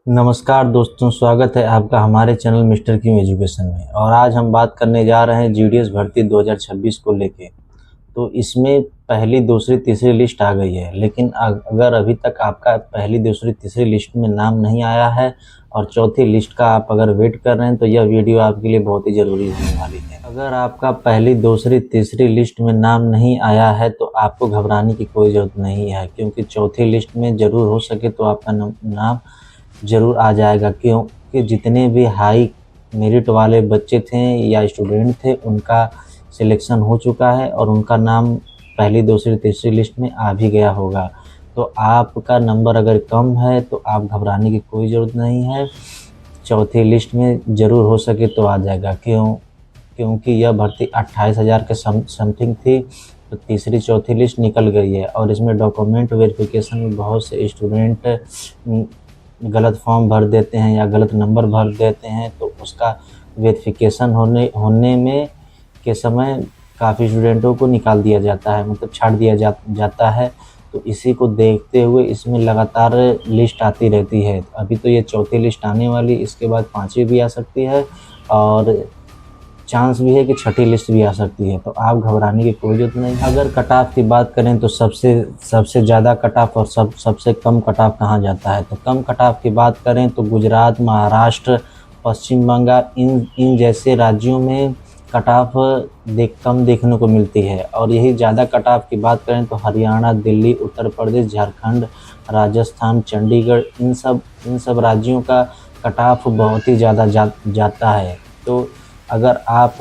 नमस्कार दोस्तों, स्वागत है आपका हमारे चैनल मिस्टर किंग एजुकेशन में। और आज हम बात करने जा रहे हैं जीडीएस भर्ती 2026 को लेके। तो इसमें पहली, दूसरी, तीसरी लिस्ट आ गई है, लेकिन अगर अभी तक आपका पहली, दूसरी, तीसरी लिस्ट में नाम नहीं आया है और चौथी लिस्ट का आप अगर वेट कर रहे हैं तो यह वीडियो आपके लिए बहुत ही ज़रूरी होने वाली है। अगर आपका पहली, दूसरी, तीसरी लिस्ट में नाम नहीं आया है तो आपको घबराने की कोई ज़रूरत नहीं है, क्योंकि चौथी लिस्ट में ज़रूर हो सके तो आपका नाम ज़रूर आ जाएगा। क्योंकि जितने भी हाई मेरिट वाले बच्चे थे या स्टूडेंट थे उनका सिलेक्शन हो चुका है और उनका नाम पहली, दूसरी, तीसरी लिस्ट में आ भी गया होगा। तो आपका नंबर अगर कम है तो आप घबराने की कोई ज़रूरत नहीं है, चौथी लिस्ट में ज़रूर हो सके तो आ जाएगा। क्योंकि यह भर्ती 28,000 के समथिंग थी, तो तीसरी, चौथी लिस्ट निकल गई है। और इसमें डॉक्यूमेंट वेरिफिकेशन में बहुत से स्टूडेंट गलत फॉर्म भर देते हैं या गलत नंबर भर देते हैं, तो उसका वेरिफिकेशन होने में के समय काफ़ी स्टूडेंटों को निकाल दिया जाता है, मतलब छाट दिया जाता है। तो इसी को देखते हुए इसमें लगातार लिस्ट आती रहती है। अभी तो ये चौथी लिस्ट आने वाली, इसके बाद पाँचवीं भी आ सकती है और चांस भी है कि छठी लिस्ट भी आ सकती है। तो आप घबराने की कोई ज़रूरत नहीं। अगर कट ऑफ की बात करें तो सबसे ज़्यादा कट ऑफ और सबसे कम कट ऑफ कहाँ जाता है, तो कम कट ऑफ की बात करें तो गुजरात, महाराष्ट्र, पश्चिम बंगाल, इन जैसे राज्यों में कट ऑफ कम देखने को मिलती है। और यही ज़्यादा कट ऑफ की बात करें तो हरियाणा, दिल्ली, उत्तर प्रदेश, झारखंड, राजस्थान, चंडीगढ़, इन सब राज्यों का कट ऑफ बहुत ही ज़्यादा जाता है। तो अगर आप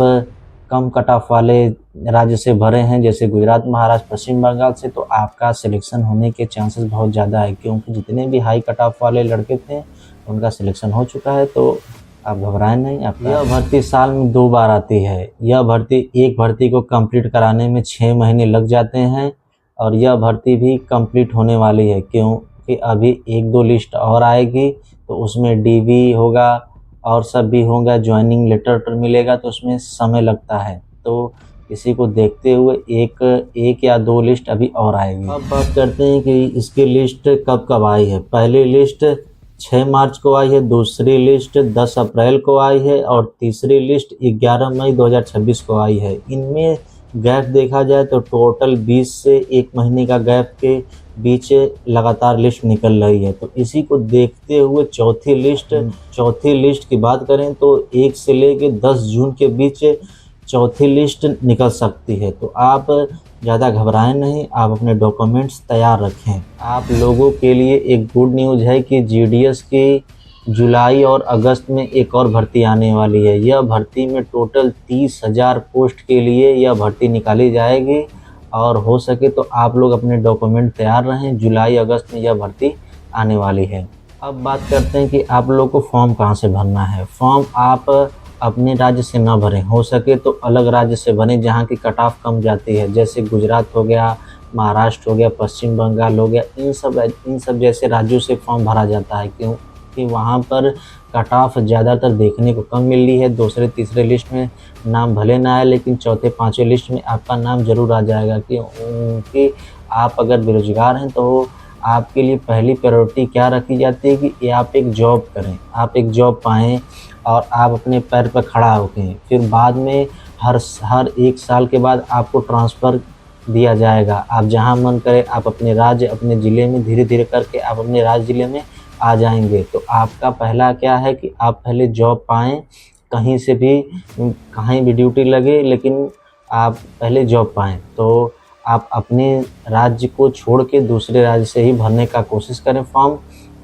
कम कट ऑफ वाले राज्य से भरे हैं, जैसे गुजरात, महाराष्ट्र, पश्चिम बंगाल से, तो आपका सिलेक्शन होने के चांसेस बहुत ज़्यादा है, क्योंकि जितने भी हाई कट ऑफ वाले लड़के थे उनका सिलेक्शन हो चुका है। तो आप घबराएं नहीं। यह भर्ती साल में 2 बार आती है। एक भर्ती को कंप्लीट कराने में 6 महीने लग जाते हैं और यह भर्ती भी कंप्लीट होने वाली है, क्योंकि अभी 1-2 लिस्ट और आएगी, तो उसमें डीवी होगा और सब भी होगा, ज्वाइनिंग लेटर मिलेगा, तो उसमें समय लगता है। तो इसी को देखते हुए एक या 2 लिस्ट अभी और आएगी। अब बात करते हैं कि इसकी लिस्ट कब कब आई है। पहली लिस्ट 6 मार्च को आई है, दूसरी लिस्ट 10 अप्रैल को आई है और तीसरी लिस्ट 11 मई 2026 को आई है। इनमें गैप देखा जाए तो टोटल 20 से 1 महीने का गैप के बीच लगातार लिस्ट निकल रही है। तो इसी को देखते हुए चौथी लिस्ट की बात करें तो 1 से लेकर 10 जून के बीच चौथी लिस्ट निकल सकती है। तो आप ज़्यादा घबराएं नहीं, आप अपने डॉक्यूमेंट्स तैयार रखें। आप लोगों के लिए एक गुड न्यूज़ है कि जीडीएस की जुलाई और अगस्त में एक और भर्ती आने वाली है। यह भर्ती में टोटल 30,000 पोस्ट के लिए यह भर्ती निकाली जाएगी और हो सके तो आप लोग अपने डॉक्यूमेंट तैयार रहें। जुलाई अगस्त में यह भर्ती आने वाली है। अब बात करते हैं कि आप लोग को फॉर्म कहाँ से भरना है। फॉर्म आप अपने राज्य से ना भरें, हो सके तो अलग राज्य से भरें जहाँ की कट ऑफ कम जाती है, जैसे गुजरात हो गया, महाराष्ट्र हो गया, पश्चिम बंगाल हो गया। इन सब जैसे राज्यों से फॉर्म भरा जाता है, क्योंकि वहाँ पर कट ऑफ ज़्यादातर देखने को कम मिल रही है। दूसरे, तीसरे लिस्ट में नाम भले ना आए, लेकिन चौथे, पाँचवें लिस्ट में आपका नाम ज़रूर आ जाएगा। क्योंकि आप अगर बेरोजगार हैं तो आपके लिए पहली प्रायोरिटी क्या रखी जाती है कि आप एक जॉब करें, आप एक जॉब पाएँ और आप अपने पैर पर खड़ा होकें। फिर बाद में हर 1 साल के बाद आपको ट्रांसफ़र दिया जाएगा। आप जहाँ मन करे आप अपने राज्य, अपने ज़िले में धीरे धीरे करके आप अपने राज्य, ज़िले में आ जाएंगे। तो आपका पहला क्या है कि आप पहले जॉब पाएँ, कहीं से भी, कहीं भी ड्यूटी लगे, लेकिन आप पहले जॉब पाएँ। तो आप अपने राज्य को छोड़ के दूसरे राज्य से ही भरने का कोशिश करें फॉर्म,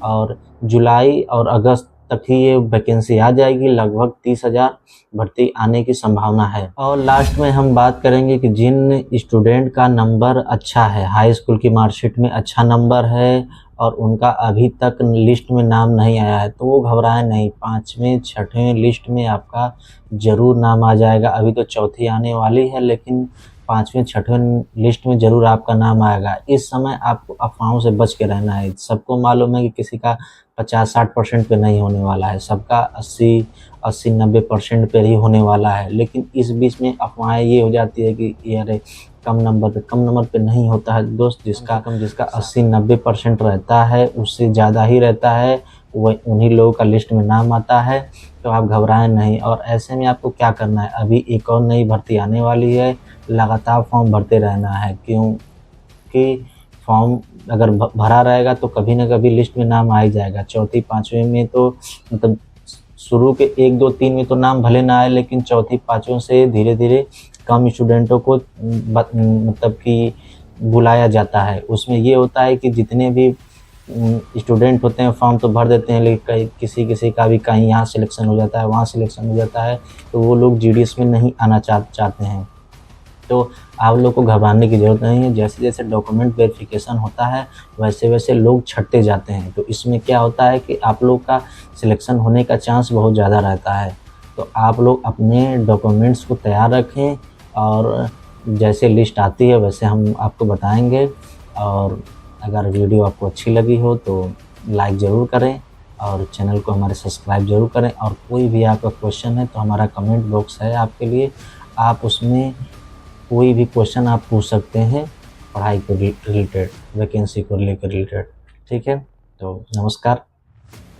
और जुलाई और अगस्त तक ही ये वैकेंसी आ जाएगी। लगभग 30,000 भर्ती आने की संभावना है। और लास्ट में हम बात करेंगे कि जिन स्टूडेंट का नंबर अच्छा है, हाई स्कूल की मार्कशीट में अच्छा नंबर है और उनका अभी तक लिस्ट में नाम नहीं आया है, तो वो घबराएं नहीं। 5वें, 6वें लिस्ट में आपका ज़रूर नाम आ जाएगा। अभी तो चौथी आने वाली है, लेकिन 5वें, 6वें लिस्ट में ज़रूर आपका नाम आएगा। इस समय आपको अफवाहों से बच के रहना है। सबको मालूम है कि किसी का 50-60% पे नहीं होने वाला है, सबका 80-90% पे ही होने वाला है। लेकिन इस बीच में अफवाहें ये हो जाती है कि यार कम नंबर पे नहीं होता है दोस्त। जिसका 80-90% रहता है उससे ज़्यादा ही रहता है, वह उन्हीं लोगों का लिस्ट में नाम आता है। तो आप घबराएं नहीं। और ऐसे में आपको क्या करना है, अभी एक और नई भर्ती आने वाली है, लगातार फॉर्म भरते रहना है, क्योंकि फॉर्म अगर भरा रहेगा तो कभी ना कभी लिस्ट में नाम आ ही जाएगा। चौथी पाँचवीं में तो मतलब शुरू के 1 2 3 में तो नाम भले ना आए, लेकिन चौथी पाँचवीं से धीरे धीरे कम स्टूडेंटों को मतलब कि बुलाया जाता है। उसमें ये होता है कि जितने भी स्टूडेंट होते हैं फॉर्म तो भर देते हैं, लेकिन कहीं किसी का भी कहीं यहाँ सिलेक्शन हो जाता है, वहाँ सिलेक्शन हो जाता है, तो वो लोग जीडीएस में नहीं आना चाहते हैं। तो आप लोग को घबराने की ज़रूरत नहीं है। जैसे जैसे डॉक्यूमेंट वेरिफिकेशन होता है वैसे वैसे लोग छँटते जाते हैं। तो इसमें क्या होता है कि आप लोग का सिलेक्शन होने का चांस बहुत ज़्यादा रहता है। तो आप लोग अपने डॉक्यूमेंट्स को तैयार रखें, और जैसे लिस्ट आती है वैसे हम आपको बताएंगे। और अगर वीडियो आपको अच्छी लगी हो तो लाइक ज़रूर करें, और चैनल को हमारे सब्सक्राइब ज़रूर करें। और कोई भी आपका क्वेश्चन है तो हमारा कमेंट बॉक्स है आपके लिए, आप उसमें कोई भी क्वेश्चन आप पूछ सकते हैं पढ़ाई को रिलेटेड, वैकेंसी को लेकर रिलेटेड। ठीक है, तो नमस्कार।